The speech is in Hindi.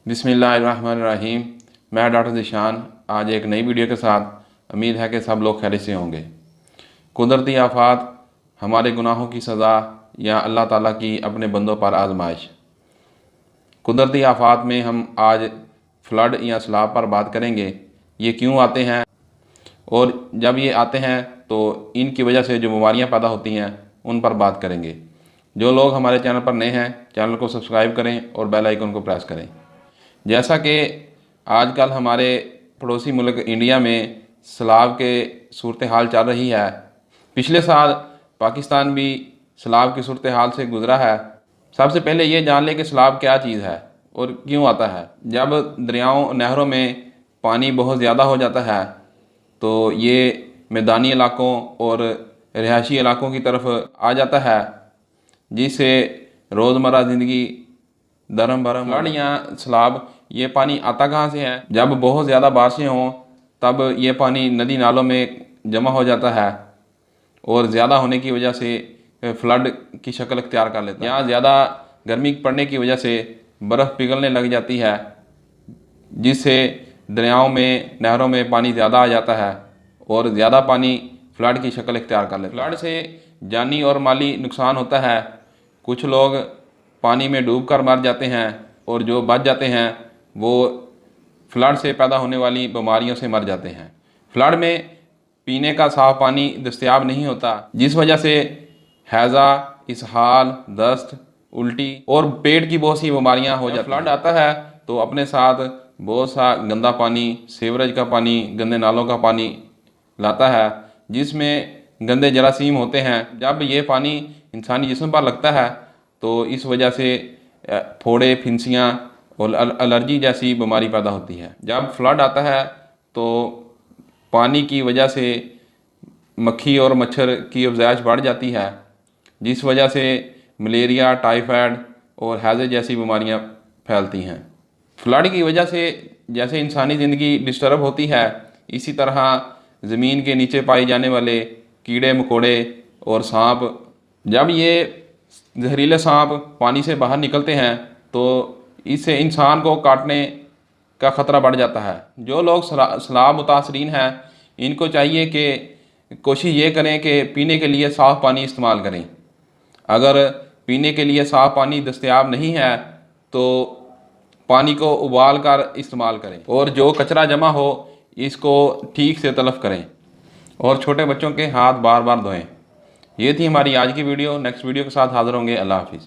बिस्मिल्लाहिर्रहमानिर्रहीम। मैं डॉक्टर ज़ीशान आज एक नई वीडियो के साथ उम्मीद है कि सब लोग खैरियत से होंगे। कुदरती आफात, हमारे गुनाहों की सज़ा या अल्लाह ताला की अपने बंदों पर आजमाइश। कुदरती आफात में हम आज फ्लड या सैलाब पर बात करेंगे। ये क्यों आते हैं और जब ये आते हैं तो इनकी वजह से जो बीमारियां पैदा होती हैं उन पर बात करेंगे। जो लोग हमारे चैनल पर नए हैं, चैनल को सब्सक्राइब करें और बेल आइकन को प्रेस करें। जैसा कि आजकल हमारे पड़ोसी मुल्क इंडिया में सैलाब के सूरत हाल चल रही है, पिछले साल पाकिस्तान भी सैलाब की सूरत हाल से गुज़रा है। सबसे पहले ये जान लें कि सैलाब क्या चीज़ है और क्यों आता है। जब दरियाओं नहरों में पानी बहुत ज़्यादा हो जाता है तो ये मैदानी इलाकों और रिहायशी इलाकों की तरफ आ जाता है, जिससे रोज़मर्रा ज़िंदगी दरम बरम। फ्लड या सैलाब, ये पानी आता कहाँ से है? जब बहुत ज़्यादा बारिशें हों तब ये पानी नदी नालों में जमा हो जाता है और ज़्यादा होने की वजह से फ्लड की शक्ल इख्तियार कर लेता है। यहाँ ज़्यादा गर्मी पड़ने की वजह से बर्फ़ पिघलने लग जाती है, जिससे दरियाओं में नहरों में पानी ज़्यादा आ जाता है और ज़्यादा पानी फ्लड की शक्ल इख्तियार कर लेता है। फ्लड से जानी और माली नुकसान होता है। कुछ लोग पानी में डूब कर मर जाते हैं और जो बच जाते हैं वो फ्लड से पैदा होने वाली बीमारियों से मर जाते हैं। फ्लड में पीने का साफ़ पानी दस्तयाब नहीं होता, जिस वजह से हैज़ा, इसहाल, दस्त, उल्टी और पेट की बहुत सी बीमारियां हो जाती हैं। फ्लड आता है तो अपने साथ बहुत सा गंदा पानी, सीवरेज का पानी, गंदे नालों का पानी लाता है, जिसमें गंदे जरासीम होते हैं। जब ये पानी इंसानी जिस्म पर लगता है तो इस वजह से फोड़े, फिंसियाँ और एलर्जी जैसी बीमारी पैदा होती है। जब फ्लड आता है तो पानी की वजह से मक्खी और मच्छर की अफज़ाइश बढ़ जाती है, जिस वजह से मलेरिया, टाइफाइड और हैज़े जैसी बीमारियां फैलती हैं। फ्लड की वजह से जैसे इंसानी ज़िंदगी डिस्टर्ब होती है, इसी तरह ज़मीन के नीचे पाए जाने वाले कीड़े मकोड़े और सांप, जब ये जहरीले सांप पानी से बाहर निकलते हैं तो इससे इंसान को काटने का ख़तरा बढ़ जाता है। जो लोग सैलाब मुतासरीन हैं, इनको चाहिए कि कोशिश ये करें कि पीने के लिए साफ़ पानी इस्तेमाल करें। अगर पीने के लिए साफ़ पानी दस्तयाब नहीं है तो पानी को उबाल कर इस्तेमाल करें और जो कचरा जमा हो इसको ठीक से तलफ़ करें और छोटे बच्चों के हाथ बार बार धोएं। ये थी हमारी आज की वीडियो। नेक्स्ट वीडियो के साथ हाज़िर होंगे। अल्लाह हाफ़िज़।